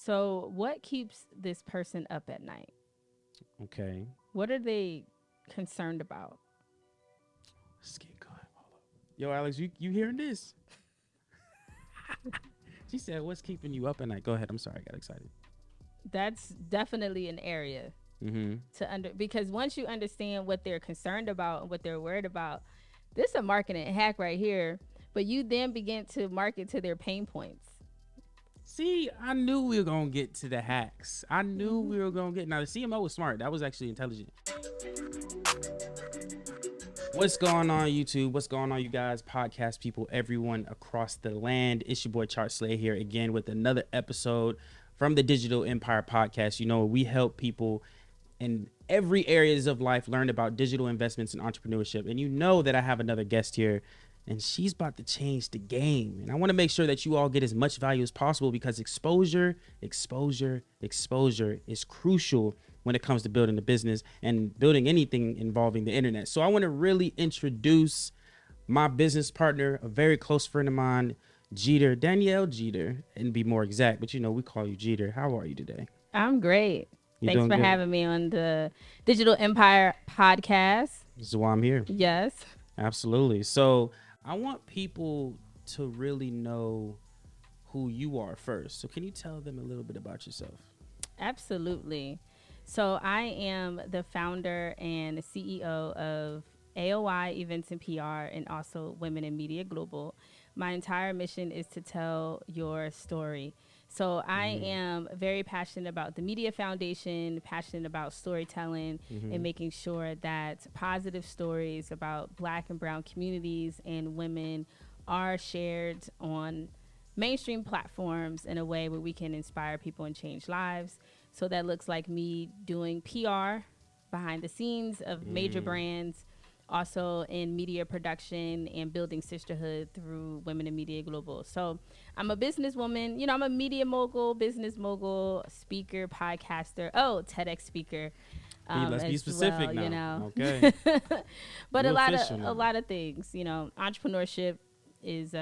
So what keeps this person up at night? Okay. What are they concerned about? Let's get going. Hold up. Yo, Alex, you hearing this? She said, "What's keeping you up at night?" Go ahead. I'm sorry, I got excited. That's definitely an area Mm-hmm. because once you understand what they're concerned about and what they're worried about, this is a marketing hack right here. But you then begin to market to their pain points. See, I knew we were gonna get to the hacks. I knew we were gonna get. Now the CMO was smart. That was actually intelligent. What's going on, YouTube? What's going on, you guys, podcast people, everyone across the land? It's your boy Chart Slay here again with another episode from the Digital Empire Podcast. You know, we help people in every areas of life learn about digital investments and entrepreneurship. And you know that I have another guest here, and she's about to change the game. And I want to make sure that you all get as much value as possible because exposure is crucial when it comes to building a business and building anything involving the internet. So I want to really introduce my business partner, a very close friend of mine, Jeter, Danielle Jeter, and be more exact, but you know, we call you Jeter. How are you today? I'm great. You Thanks doing for good? having me on the Digital Empire Podcast. This is why I'm here. Yes. Absolutely. So I want people to really know who you are first. So can you tell them a little bit about yourself? Absolutely. So I am the founder and CEO of AOI Events and PR and also Women in Media Global. My entire mission is to tell your story. So I am very passionate about the Media Foundation, passionate about storytelling and making sure that positive stories about Black and brown communities and women are shared on mainstream platforms in a way where we can inspire people and change lives. So that looks like me doing PR behind the scenes of major brands, also in media production and building sisterhood through Women in Media Global. So I'm a businesswoman. You know, I'm a media mogul, business mogul, speaker, podcaster. Oh, TEDx speaker. Let's be specific well, now. You know. Okay. But You a lot official of now. a lot of things. You know, entrepreneurship is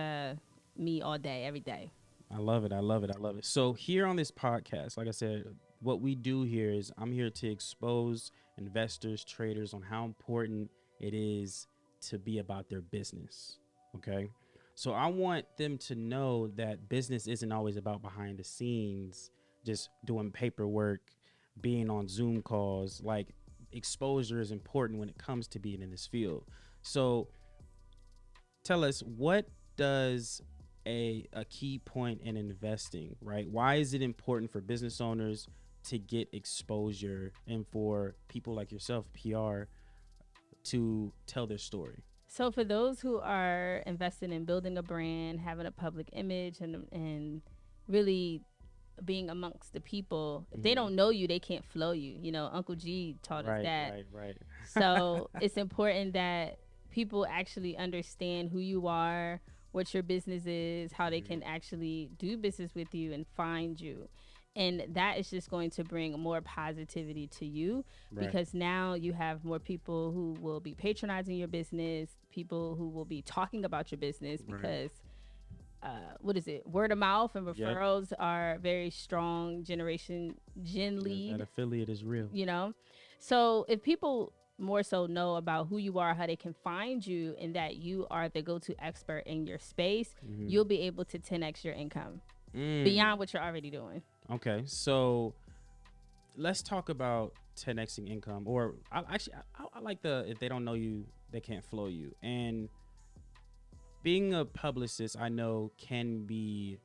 me all day, every day. I love it. I love it. I love it. So here on this podcast, like I said, what we do here is I'm here to expose investors, traders on how important it is to be about their business. Okay. So I want them to know that business isn't always about behind the scenes, just doing paperwork, being on Zoom calls. Like exposure is important when it comes to being in this field. So tell us, what does a key point in investing, right? Why is it important for business owners to get exposure and for people like yourself, PR, to tell their story? So for those who are invested in building a brand, having a public image, and really being amongst the people, if they don't know you, they can't flow you. You know, Uncle G taught us that. Right. So it's important that people actually understand who you are, what your business is, how they can actually do business with you and find you. And that is just going to bring more positivity to you because now you have more people who will be patronizing your business, people who will be talking about your business because word of mouth and referrals are very strong gen lead. That affiliate is real. You know, so if people more so know about who you are, how they can find you, and that you are the go-to expert in your space, you'll be able to 10x your income beyond what you're already doing. Okay, so let's talk about 10xing income, or I like the if they don't know you, they can't flow you. And being a publicist, I know, can be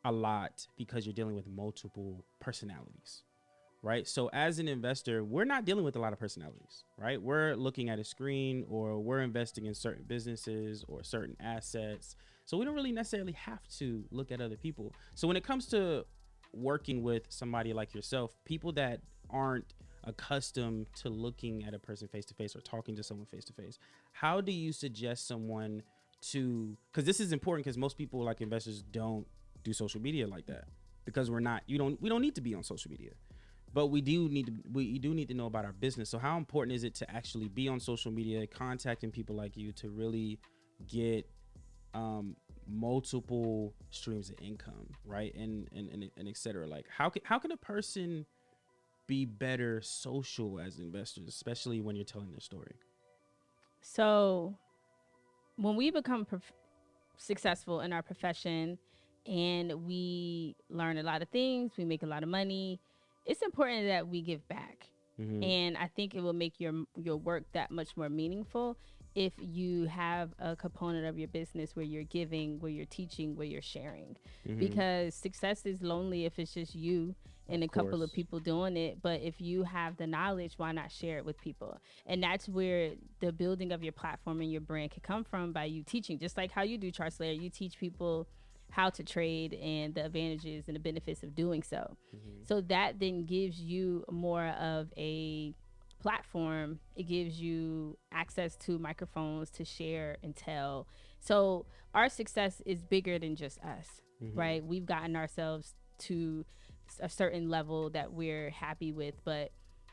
a lot because you're dealing with multiple personalities, right? So as an investor, we're not dealing with a lot of personalities, right? We're looking at a screen, or we're investing in certain businesses or certain assets. So we don't really necessarily have to look at other people. So when it comes to working with somebody like yourself, people that aren't accustomed to looking at a person face to face or talking to someone face to face, how do you suggest someone to, because this is important because most people, like investors, don't do social media like that because we don't need to be on social media, but we do need to know about our business. So how important is it to actually be on social media, contacting people like you to really get multiple streams of income, right? And et cetera. Like how can a person be better social as investors, especially when you're telling their story? So when we become successful in our profession and we learn a lot of things, we make a lot of money, it's important that we give back. Mm-hmm. And I think it will make your work that much more meaningful if you have a component of your business where you're giving, where you're teaching, where you're sharing. Mm-hmm. Because success is lonely if it's just you and a couple of people doing it. But if you have the knowledge, why not share it with people? And that's where the building of your platform and your brand can come from, by you teaching. Just like how you do, Charles Slayer, you teach people how to trade and the advantages and the benefits of doing so. Mm-hmm. So that then gives you more of a platform. It gives you access to microphones to share and tell. So our success is bigger than just us, mm-hmm. right? We've gotten ourselves to a certain level that we're happy with, but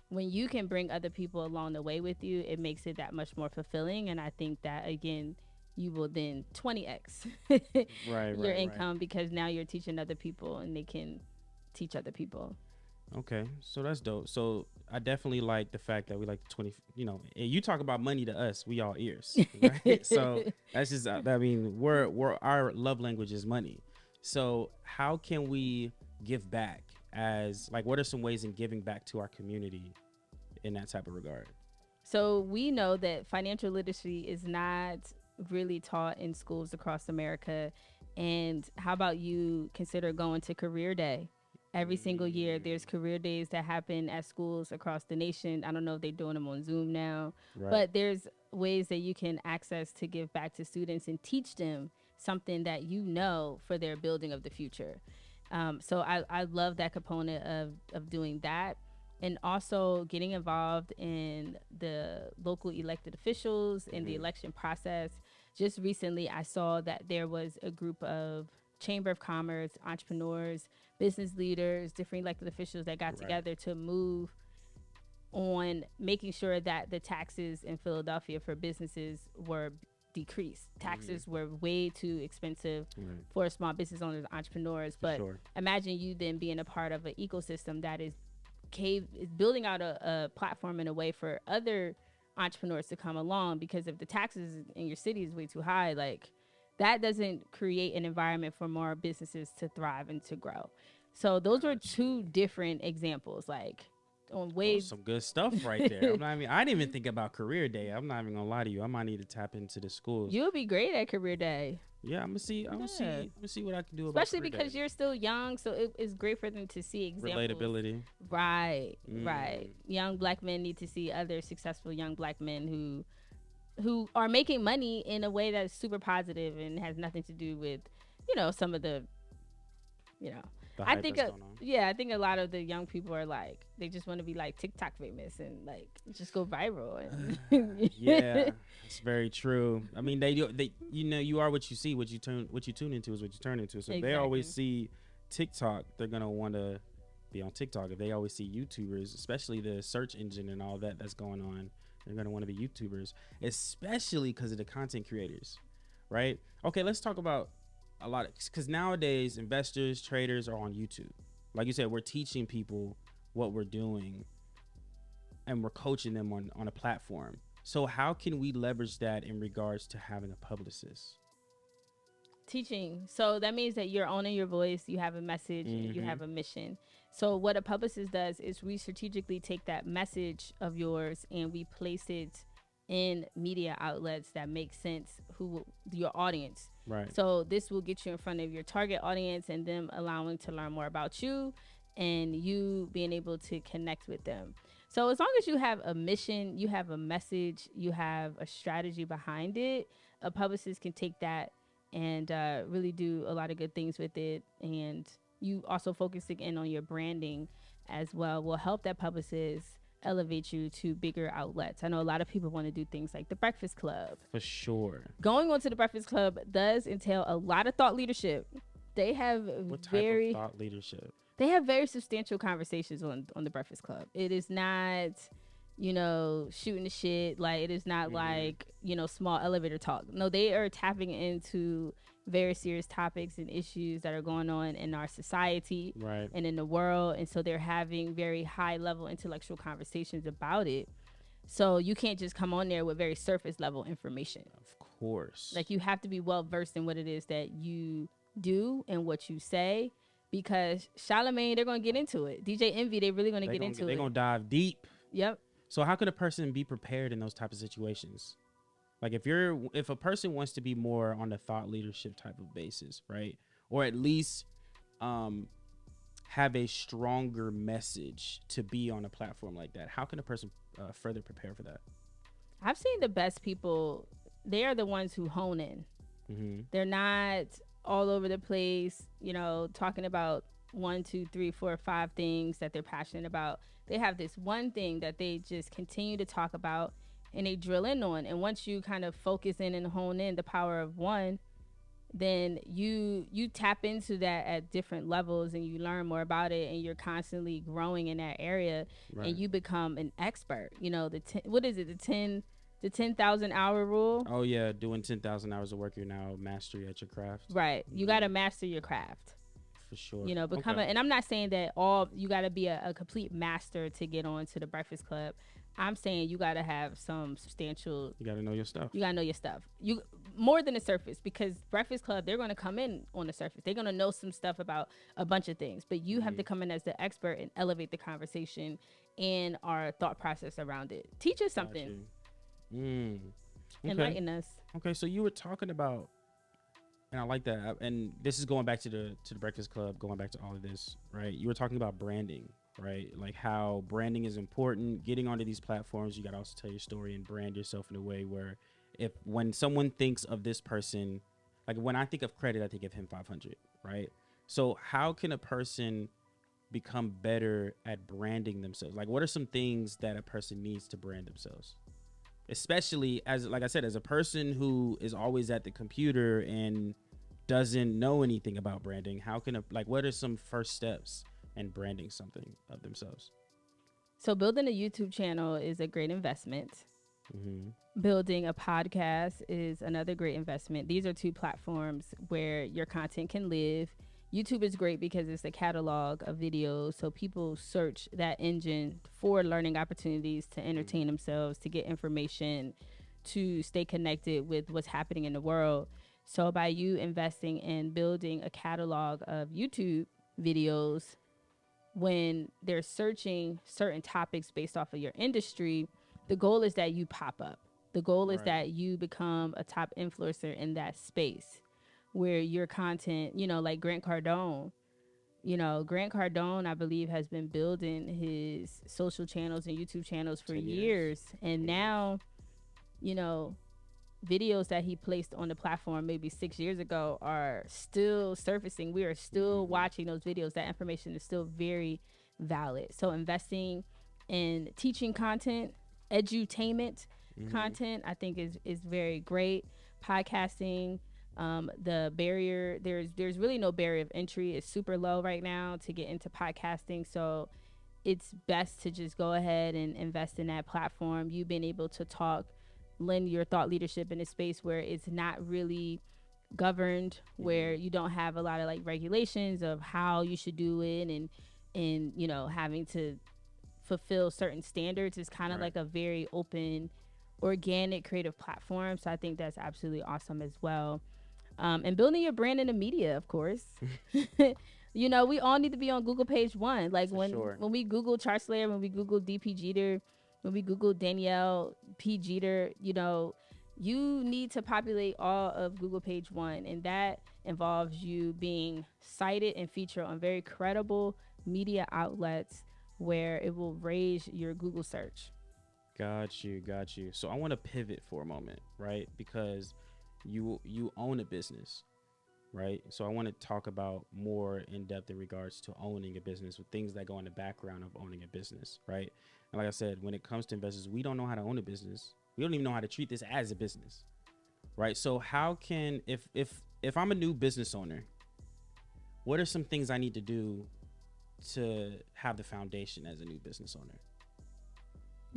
when you can bring other people along the way with you, it makes it that much more fulfilling. And I think that, again, you will then 20x your income, because now you're teaching other people and they can teach other people. Okay, so that's dope. So I definitely like the fact that we like the 20, you talk about money to us, we all ears, right? So that's just, I mean, we're our love language is money. So how can we give back, as like, what are some ways in giving back to our community in that type of regard? So we know that financial literacy is not really taught in schools across America. And how about you consider going to career day? Every single year, there's career days that happen at schools across the nation. I don't know if they're doing them on Zoom now, but there's ways that you can access to give back to students and teach them something that for their building of the future. So I love that component of doing that. And also getting involved in the local elected officials in the election process. Just recently, I saw that there was a group of Chamber of Commerce, entrepreneurs, business leaders, different elected officials that got together to move on making sure that the taxes in Philadelphia for businesses were decreased. Taxes were way too expensive for small business owners, entrepreneurs. But imagine you then being a part of an ecosystem that is building out a platform in a way for other entrepreneurs to come along, because if the taxes in your city is way too high, like, that doesn't create an environment for more businesses to thrive and to grow. So those were two different examples, like, on ways. Some good stuff right there. I mean, I didn't even think about career day. I'm not even gonna lie to you. I might need to tap into the schools. You'll be great at career day. Yeah, I'm gonna see what I can do. Especially because you're still young, so it's great for them to see examples. Relatability. Right. Young Black men need to see other successful young Black men who are making money in a way that's super positive and has nothing to do with, some of the, I think a lot of the young people are like, they just want to be like TikTok famous and like just go viral. And yeah, it's very true. I mean, they you are what you see. What you tune into is what you turn into. So if they always see TikTok, they're gonna want to be on TikTok. If they always see YouTubers, especially the search engine and all that's going on, they're gonna want to be YouTubers, especially because of the content creators, right? Okay, let's talk about a lot because nowadays investors, traders are on YouTube. Like you said, we're teaching people what we're doing and we're coaching them on a platform. So how can we leverage that in regards to having a publicist? Teaching. So that means that you're owning your voice, you have a message, and you have a mission. So what a publicist does is we strategically take that message of yours and we place it in media outlets that make sense, your audience. Right. So this will get you in front of your target audience and them allowing to learn more about you and you being able to connect with them. So as long as you have a mission, you have a message, you have a strategy behind it, a publicist can take that and really do a lot of good things with it. And you also focusing in on your branding as well will help that publicist elevate you to bigger outlets. I know a lot of people want to do things like the Breakfast Club. For sure. Going on to the Breakfast Club does entail a lot of thought leadership. They have what type of thought leadership? They have very substantial conversations on the Breakfast Club. It is not, shooting the shit. Like, it is not like, small elevator talk. No, they are tapping into very serious topics and issues that are going on in our society Right. and in the world. And so they're having very high level intellectual conversations about it. So you can't just come on there with very surface level information. Of course. Like, you have to be well versed in what it is that you do and what you say, because Charlamagne, they're going to get into it. DJ Envy, they really going to get into it. They're going to dive deep. Yep. So how could a person be prepared in those type of situations? Like, if a person wants to be more on the thought leadership type of basis, right? Or at least have a stronger message to be on a platform like that, how can a person further prepare for that? I've seen the best people, they are the ones who hone in. Mm-hmm. They're not all over the place, you know, talking about 1, 2, 3, 4, 5 things that they're passionate about. They have this one thing that they just continue to talk about and they drill in on. And once you kind of focus in and hone in the power of one, then you tap into that at different levels and you learn more about it, and you're constantly growing in that area. Right. And you become an expert. You know, the 10,000 hour rule. Oh yeah, doing 10,000 hours of work, you're now mastery at your craft. Right. You got to master your craft. For sure. You know, become okay. And I'm not saying that you got to be a complete master to get on to the Breakfast Club. I'm saying you got to have some substantial. You got to know your stuff. You got to know your stuff. You more than the surface, because Breakfast Club, they're going to come in on the surface. They're going to know some stuff about a bunch of things, but you have to come in as the expert and elevate the conversation and our thought process around it. Teach us something. Okay. Enlighten us. Okay, so you were talking about, and I like that, and this is going back to the Breakfast Club, going back to all of this, right? You were talking about branding, right? Like how branding is important. Getting onto these platforms, you got to also tell your story and brand yourself in a way where when someone thinks of this person, like when I think of credit, I think of him 500, right? So how can a person become better at branding themselves? Like, what are some things that a person needs to brand themselves? Especially as, like I said, as a person who is always at the computer and doesn't know anything about branding, how can what are some first steps in branding something of themselves? So building a YouTube channel is a great investment. Mm-hmm. Building a podcast is another great investment. These are 2 platforms where your content can live. YouTube is great because it's a catalog of videos, so people search that engine for learning opportunities, to entertain themselves, to get information, to stay connected with what's happening in the world. So by you investing in building a catalog of YouTube videos, when they're searching certain topics based off of your industry, the goal is that you pop up. The goal is that you become a top influencer in that space, where your content, you know, like Grant Cardone, I believe, has been building his social channels and YouTube channels for years. And now, you know, videos that he placed on the platform maybe 6 years ago are still surfacing. We are still watching those videos. That information is still very valid. So investing in teaching content, edutainment content, I think is very great. Podcasting, the barrier, there's really no barrier of entry. It's super low right now to get into podcasting. So it's best to just go ahead and invest in that platform. You being able to lend your thought leadership in a space where it's not really governed, where you don't have a lot of like regulations of how you should do it, and you know, having to fulfill certain standards. Is kind of like a very open, organic, creative platform. So I think that's absolutely awesome as well. And building your brand in the media, of course. You know, we all need to be on Google page 1. Like when we Google Chart Slayer, when we Google DP Jeter, when we Google Danielle P. Jeter, you know, you need to populate all of Google page 1. And that involves you being cited and featured on very credible media outlets where it will raise your Google search. Got you. So I want to pivot for a moment, right? Because you own a business, right? So I want to talk about more in depth in regards to owning a business, with things that go in the background of owning a business, right? And like I said, when it comes to investors, we don't know how to own a business. We don't even know how to treat this as a business, right? So how can, if I'm a new business owner, what are some things I need to do to have the foundation as a new business owner?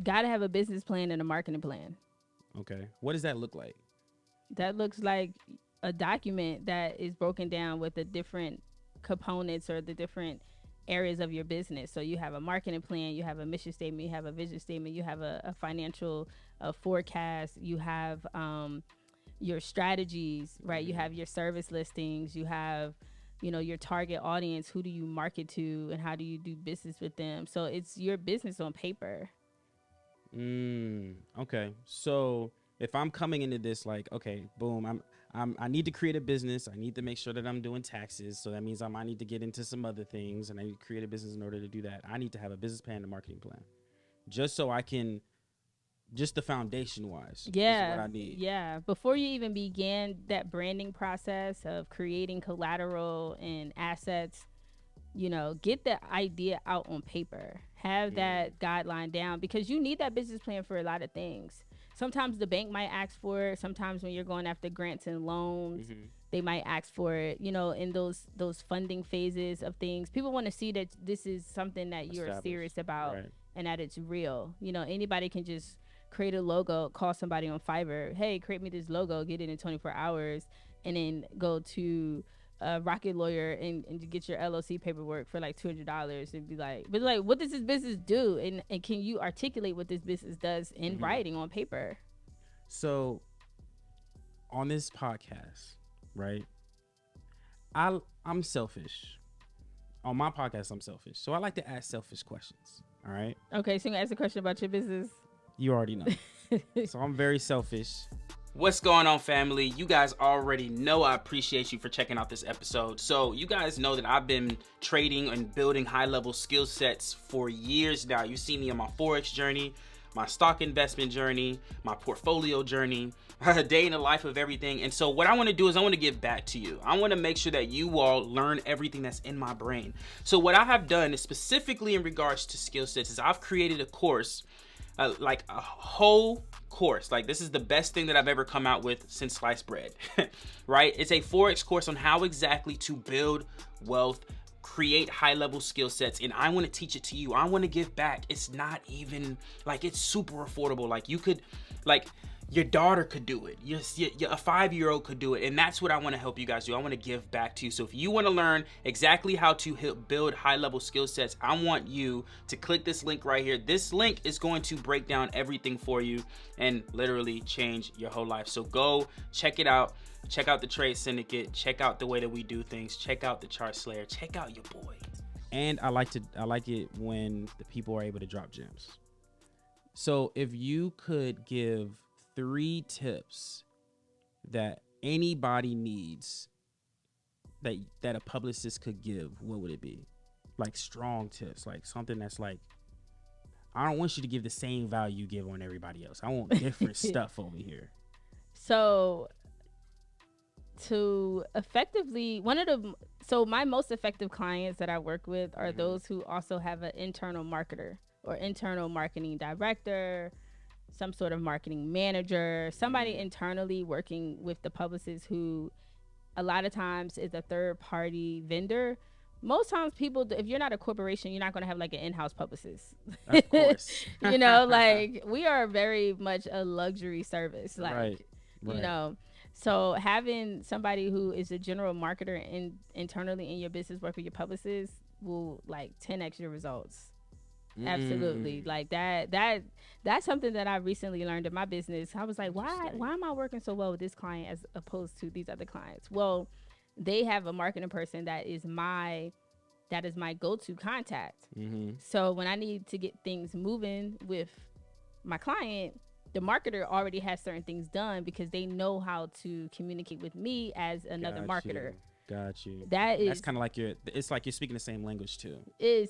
Got to have a business plan and a marketing plan. Okay. What does that look like? That looks like a document that is broken down with the different components or the different areas of your business. So you have a marketing plan, you have a mission statement, you have a vision statement, you have a financial forecast, you have your strategies, right? You have your service listings, you have, you know, your target audience, who do you market to and how do you do business with them. So it's your business on paper. Okay. So if I'm coming into this like, okay, boom, I need to create a business. I need to make sure that I'm doing taxes. So that means I might need to get into some other things, and I need to create a business in order to do that. I need to have a business plan and a marketing plan, just so I can, just the foundation wise. Yeah. Is what I need. Yeah. Before you even began that branding process of creating collateral and assets, you know, get the idea out on paper, have that guideline down, because you need that business plan for a lot of things. Sometimes the bank might ask for it. Sometimes when you're going after grants and loans, they might ask for it, you know, in those funding phases of things. People want to see that this is something that you're serious about, right, and that it's real. You know, anybody can just create a logo, call somebody on Fiverr, hey, create me this logo, get it in 24 hours, and then go to a Rocket Lawyer and get your LLC paperwork for like $200 and be like, but like, what does this business do? And can you articulate what this business does in writing on paper? So on this podcast, right, I'm selfish. On my podcast, I'm selfish. So I like to ask selfish questions. All right. Okay. So you ask a question about your business. You already know. So I'm very selfish. What's going on, family? You guys already know I appreciate you for checking out this episode. So you guys know that I've been trading and building high-level skill sets for years now. You see me on my Forex journey, my stock investment journey, my portfolio journey, a day in the life of everything. And so what I want to do is I want to give back to you. I want to make sure that you all learn everything that's in my brain. So what I have done is, specifically in regards to skill sets, is I've created a course, like a whole course. Like, this is the best thing that I've ever come out with since sliced bread. Right? It's a Forex course on how exactly to build wealth, create high-level skill sets, and I want to teach it to you. I want to give back. It's not even like, it's super affordable. Like, you could, like, your daughter could do it. A 5-year-old could do it. And that's what I want to help you guys do. I want to give back to you. So if you want to learn exactly how to build high-level skill sets, I want you to click this link right here. This link is going to break down everything for you and literally change your whole life. So go check it out. Check out the Trade Syndicate. Check out the way that we do things. Check out the Chart Slayer. Check out your boys. And I like it when the people are able to drop gems. So if you could give 3 tips that anybody needs that a publicist could give, what would it be? Like, strong tips, like something that's like, I don't want you to give the same value you give on everybody else. I want different stuff over here. So to effectively, my most effective clients that I work with are those who also have an internal marketer or internal marketing director, some sort of marketing manager, somebody internally working with the publicist who a lot of times is a third party vendor. Most times people, if you're not a corporation, you're not going to have like an in-house publicist. Of course. You know, like, we are very much a luxury service. Like, right. You know, so having somebody who is a general marketer internally in your business work with your publicist will like 10x your results. Absolutely. Like that's something that I recently learned in my business. I was like, why am I working so well with this client as opposed to these other clients? Well, they have a marketing person that is my go-to contact. So when I need to get things moving with my client, the marketer already has certain things done because they know how to communicate with me as another marketer. Got you. That's kind of like it's like you're speaking the same language too.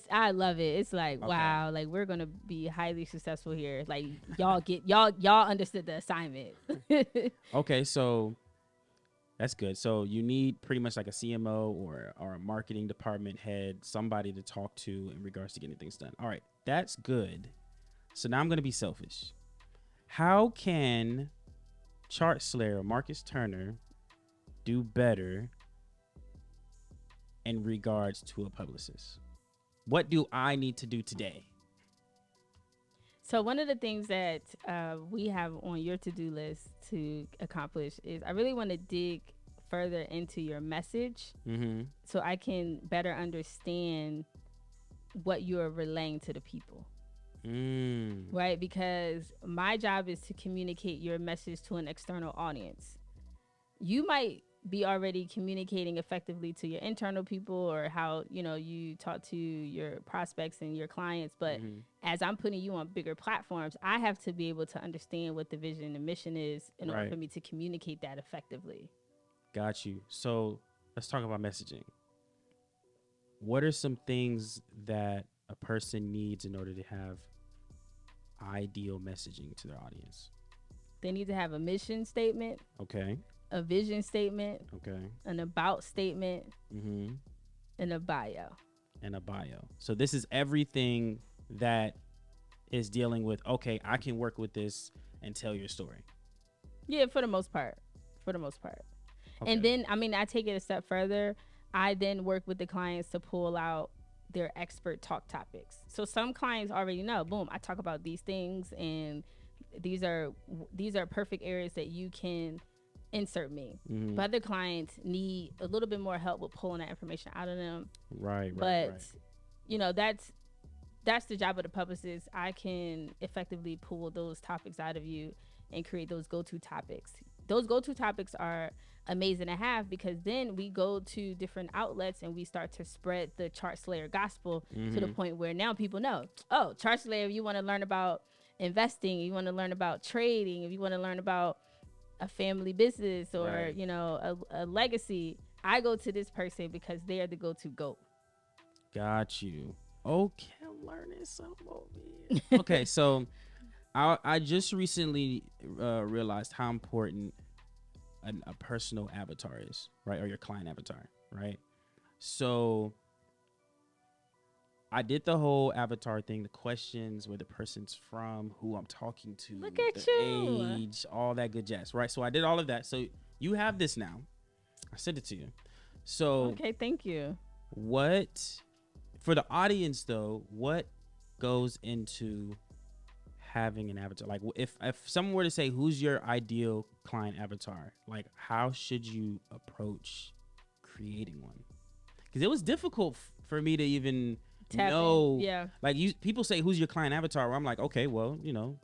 I love it. It's like, okay, wow, like, we're gonna be highly successful here. Like, y'all understood the assignment. Okay, so that's good. So you need pretty much like a CMO or a marketing department head, somebody to talk to in regards to getting things done. All right, that's good. So now I'm gonna be selfish. How can Chart Slayer Marcus Turner do better in regards to a publicist? What do I need to do today? So one of the things that we have on your to-do list to accomplish is I really want to dig further into your message Mm-hmm. so I can better understand what you're relaying to the people. Right? Because my job is to communicate your message to an external audience. You might be already communicating effectively to your internal people, or how, you know, you talk to your prospects and your clients. But as I'm putting you on bigger platforms, I have to be able to understand what the vision and mission is in order for me to communicate that effectively. Got you. So let's talk about messaging. What are some things that a person needs in order to have ideal messaging to their audience? They need to have a mission statement, Okay. a vision statement, Okay. an about statement, and a bio. And a bio. So this is everything that is dealing with, okay, I can work with this and tell your story. Yeah, for the most part. Okay. And then, I mean, I take it a step further. I then work with the clients to pull out their expert talk topics. So some clients already know, boom, I talk about these things, and these are perfect areas that you can insert me. But other clients need a little bit more help with pulling that information out of them. Right. You know, that's the job of the publicist. I can effectively pull those topics out of you and create those go-to topics. Those go-to topics are amazing to have, because then we go to different outlets and we start to spread the chart slayer gospel to the point where now people know, oh, chart slayer, you want to learn about investing, you want to learn about trading, if you want to learn about a family business, or you know, a legacy, I go to this person because they are the go-to goat. Got you. Okay, I'm learning something over here. Okay, so I just recently realized how important a personal avatar is, right? Or your client avatar, right? So I did the whole avatar thing, the questions, where the person's from, who I'm talking to, Look at the you. age, all that good jazz, right? So I did all of that. So you have this now. I sent it to you. So okay, thank you. What, for the audience though, what goes into having an avatar? Like, if someone were to say, who's your ideal client avatar, like, how should you approach creating one? Because it was difficult for me to even know. Yeah. Like, people say, who's your client avatar? Well, I'm like, okay, well, you know,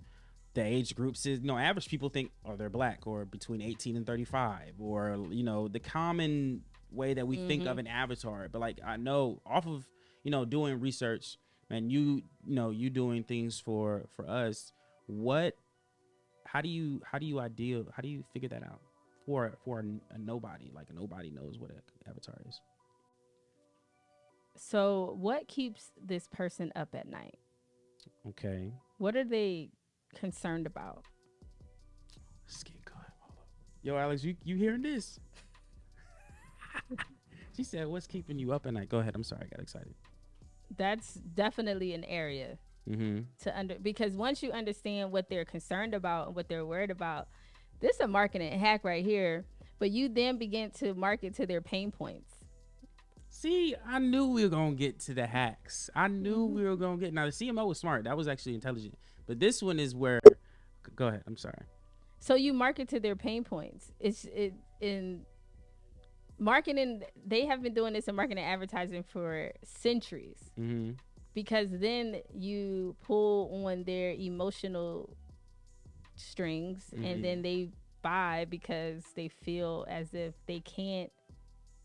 the age groups is, you know, average people think, oh, they're black, or between 18 and 35, or, you know, the common way that we think of an avatar. But like, I know off of, you know, doing research, and you know, you doing things for us, how do you figure that out for a nobody? Like, a nobody knows what an avatar is. So what keeps this person up at night? Okay. What are they concerned about? Let's get going. Hold up. Yo, Alex, you hearing this? She said, what's keeping you up at night? Go ahead. I'm sorry, I got excited. That's definitely an area because once you understand what they're concerned about and what they're worried about, this is a marketing hack right here. But you then begin to market to their pain points. See, I knew we were gonna get to the hacks. I knew we were gonna get. Now the CMO was smart. That was actually intelligent. But this one is where. Go ahead. I'm sorry. So you market to their pain points. In marketing, they have been doing this in marketing and advertising for centuries. Because then you pull on their emotional strings, and then they buy because they feel as if they can't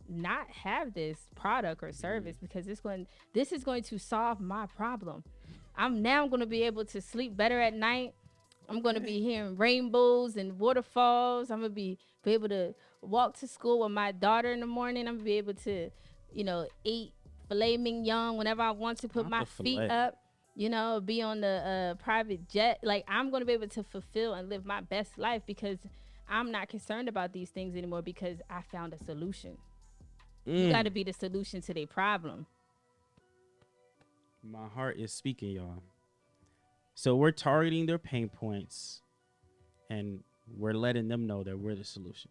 not have this product or service because this is going to solve my problem. I'm now going to be able to sleep better at night. I'm going to be hearing rainbows and waterfalls. I'm going to be able to walk to school with my daughter in the morning. I'm going to be able to, you know, eat filet mignon whenever I want to, put my feet up, you know, be on the private jet. Like, I'm going to be able to fulfill and live my best life because I'm not concerned about these things anymore because I found a solution. You got to be the solution to their problem. My heart is speaking, y'all. So we're targeting their pain points, and we're letting them know that we're the solution.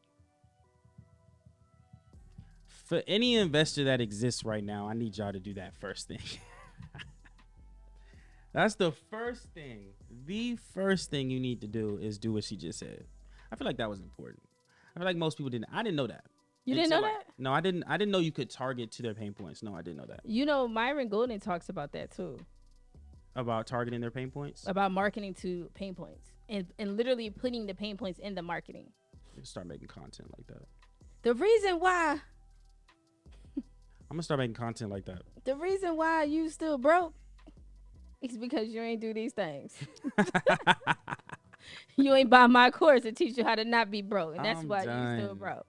For any investor that exists right now, I need y'all to do that first thing. That's the first thing. The first thing you need to do is do what she just said. I feel like that was important. I feel like most people didn't. I didn't know that. You didn't know that? No, I didn't know you could target to their pain points. No, I didn't know that. You know, Myron Golden talks about that too. About targeting their pain points? About marketing to pain points and literally putting the pain points in the marketing. Start making content like that. The reason why I'm gonna start making content like that. The reason why you still broke is because you ain't do these things. You ain't buy my course to teach you how to not be broke, and that's why you still broke.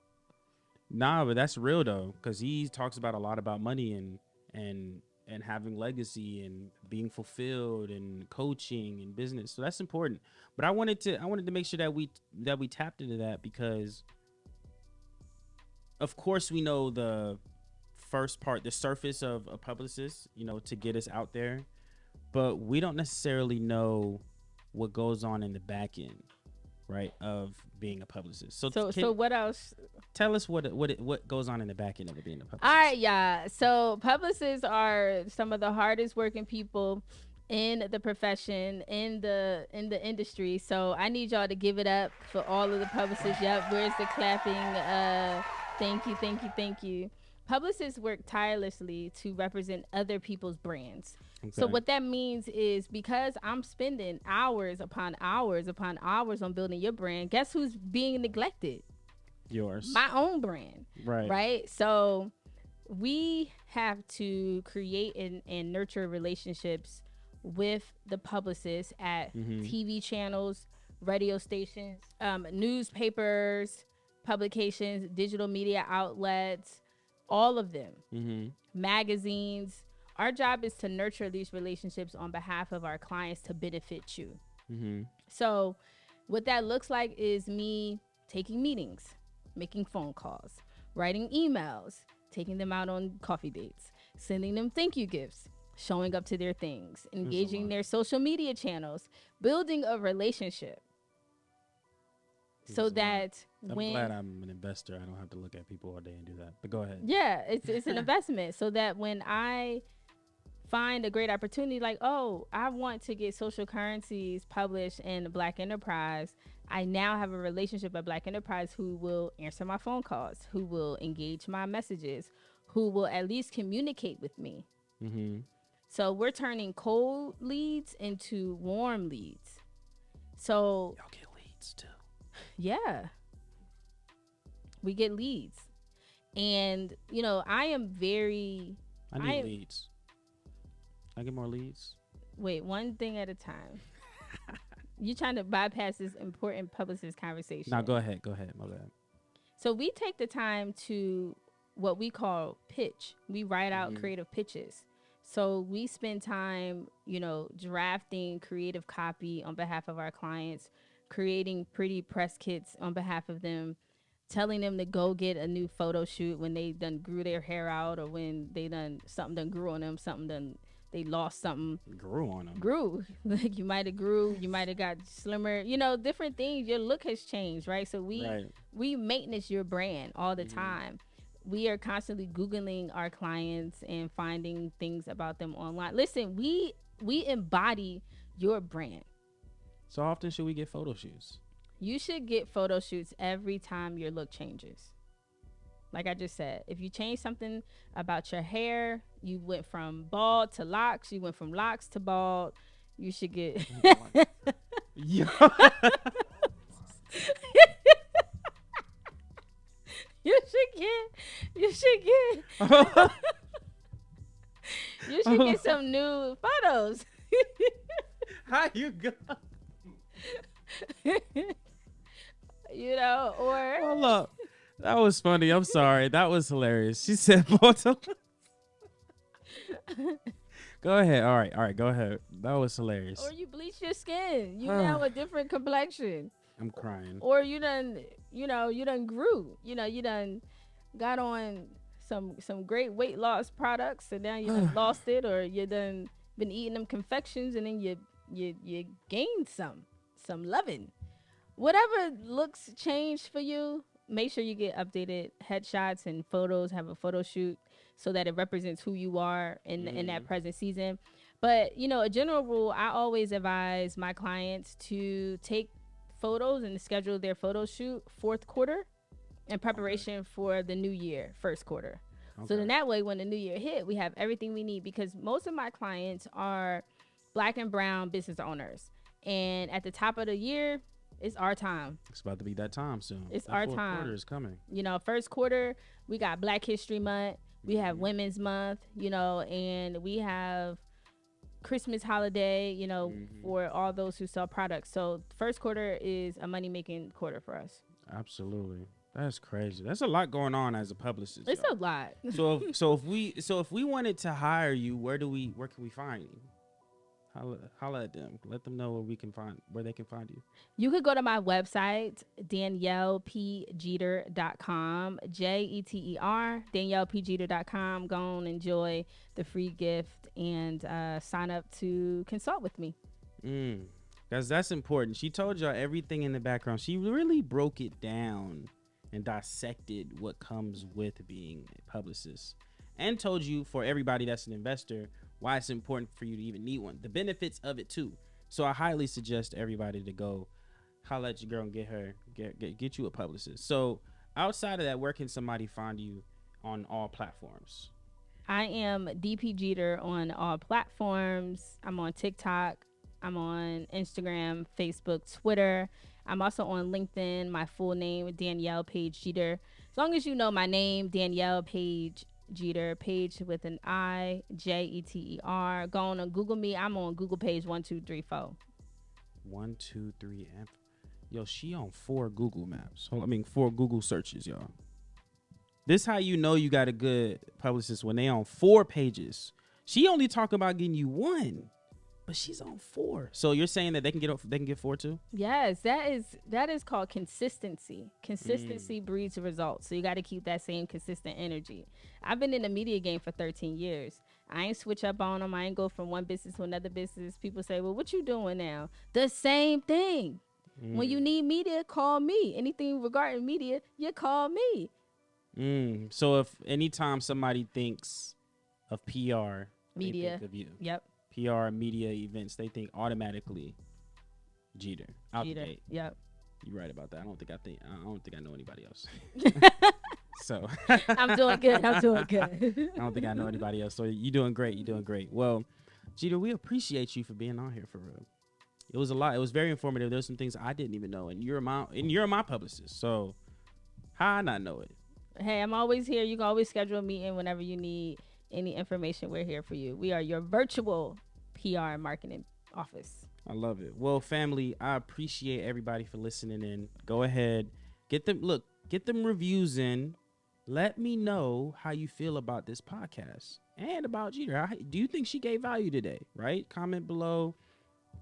Nah, but that's real though, because he talks about a lot about money and having legacy and being fulfilled and coaching and business. So that's important. But I wanted to make sure that we tapped into that, because of course we know the first part, the surface of a publicist, you know, to get us out there, but we don't necessarily know what goes on in the back end, right, of being a publicist. So what else? Tell us what goes on in the back end of being a publicist. All right, yeah. So publicists are some of the hardest working people in the profession, in the industry. So I need y'all to give it up for all of the publicists. Yep, where's the clapping? Thank you. Publicists work tirelessly to represent other people's brands. Okay. So what that means is, because I'm spending hours upon hours upon hours on building your brand, guess who's being neglected? Yours. My own brand. Right. So we have to create and nurture relationships with the publicists at TV channels, radio stations, newspapers, publications, digital media outlets, all of them, magazines. Our job is to nurture these relationships on behalf of our clients to benefit you. So what that looks like is me taking meetings, making phone calls, writing emails, taking them out on coffee dates, sending them thank you gifts, showing up to their things, engaging their social media channels, building a relationship. So that I'm glad I'm an investor. I don't have to look at people all day and do that. But go ahead. Yeah, it's an investment. So that when I find a great opportunity, like, oh, I want to get social currencies published in Black Enterprise, I now have a relationship at Black Enterprise who will answer my phone calls, who will engage my messages, who will at least communicate with me. So we're turning cold leads into warm leads. So y'all get leads too. Yeah, we get leads. And you know, I need leads. I get more leads. Wait, one thing at a time. You trying to bypass this important publicist conversation? No, go ahead. My bad. So we take the time to what we call pitch. We write out creative pitches. So we spend time, you know, drafting creative copy on behalf of our clients, creating pretty press kits on behalf of them, telling them to go get a new photo shoot when they done grew their hair out, or when they something grew on them, they lost something. Grew on them. Grew. Like you might have grew, you might have got slimmer, you know, different things. Your look has changed, right? So we maintenance your brand all the time. We are constantly Googling our clients and finding things about them online. Listen, we embody your brand. So how often should we get photo shoots? You should get photo shoots every time your look changes. Like I just said, if you change something about your hair, you went from bald to locks, you went from locks to bald, you should get... You should get some new photos. How you go? You know, or hold up. That was funny. I'm sorry. That was hilarious. She said bottom. Go ahead. All right. Go ahead. That was hilarious. Or you bleach your skin. You now a different complexion. I'm crying. Or you done grew. You know, you done got on some great weight loss products, and now you done lost it, or you done been eating them confections, and then you gained some loving. Whatever looks changed for you, make sure you get updated headshots and photos, have a photo shoot so that it represents who you are in that present season. But, you know, a general rule, I always advise my clients to take photos and schedule their photo shoot fourth quarter in preparation for the new year, first quarter. Okay. So then that way, when the new year hit, we have everything we need, because most of my clients are Black and brown business owners. And at the top of the year, it's our time. It's about to be that time soon. It's that our fourth time. Quarter is coming. You know, first quarter, we got Black History Month. We have Women's Month, you know, and we have Christmas holiday, you know, for all those who sell products. So first quarter is a money-making quarter for us. Absolutely. That's crazy. That's a lot going on as a publicist. It's y'all. a lot. So if we wanted to hire you, where can we find you? Holla at them. Let them know where they can find you. You could go to my website, DaniellePJeter.com, JETER, DaniellePJeter.com. Go on, enjoy the free gift, and sign up to consult with me. Because that's important. She told y'all everything in the background. She really broke it down and dissected what comes with being a publicist, and told you, for everybody that's an investor, why it's important for you to even need one, the benefits of it too. So I highly suggest everybody to go holler at your girl and get you a publicist. So outside of that, where can somebody find you on all platforms? I am DP Jeter on all platforms. I'm on TikTok. I'm on Instagram, Facebook, Twitter. I'm also on LinkedIn. My full name, Danielle Page Jeter. As long as you know my name, Danielle Page Jeter, Page with an I, JETER. Go on and Google me. I'm on Google page 1, 2, 3, 4. 1, 2, 3, and yo, she on 4 Google maps. 4 Google searches, y'all. This how you know you got a good publicist, when they on 4 pages. She only talking about getting you 1, but she's on 4. So you're saying that they can get 4 too? Yes, that is called consistency. Consistency breeds results. So you got to keep that same consistent energy. I've been in the media game for 13 years. I ain't switch up on them. I ain't go from one business to another business. People say, well, what you doing now? The same thing. When you need media, call me. Anything regarding media, you call me. So if anytime somebody thinks of PR, Media. they think of you. Yep. PR, media, events, they think automatically Jeter out Jeter. the gate. Yep. You're right about that. I don't think I know anybody else. So I'm doing good. I don't think I know anybody else. So you're doing great. Well, Jeter, we appreciate you for being on here for real. It was a lot. It was very informative. There's some things I didn't even know, and you're my publicist. So how I not know it? Hey, I'm always here. You can always schedule a meeting whenever you need any information. We're here for you. We are your virtual PR and marketing office. I love it. Well, family, I appreciate everybody for listening in. Go ahead, get them reviews in. Let me know how you feel about this podcast and about Jeter. Do you think she gave value today? Right? Comment below.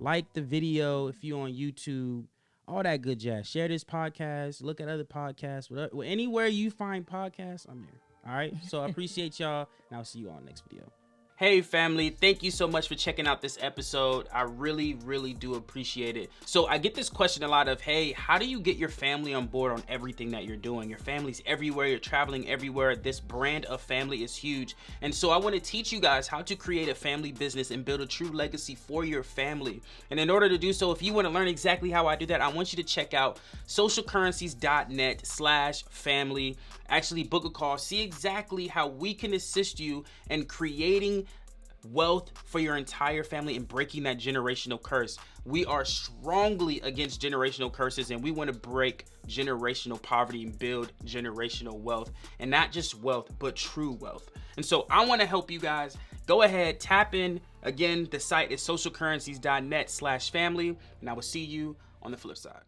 Like the video if you're on YouTube. All that good jazz. Share this podcast. Look at other podcasts. Anywhere you find podcasts, I'm there. All right? So I appreciate y'all, and I'll see you on the next video. Hey family, thank you so much for checking out this episode. I really, really do appreciate it. So I get this question a lot of, hey, how do you get your family on board on everything that you're doing? Your family's everywhere, you're traveling everywhere. This brand of family is huge. And so I want to teach you guys how to create a family business and build a true legacy for your family. And in order to do so, if you want to learn exactly how I do that, I want you to check out socialcurrencies.net/family. Actually book a call, see exactly how we can assist you in creating wealth for your entire family and breaking that generational curse. We are strongly against generational curses, and we want to break generational poverty and build generational wealth, and not just wealth, but true wealth. And so I want to help you guys. Go ahead, tap in. Again, the site is socialcurrencies.net/family, and I will see you on the flip side.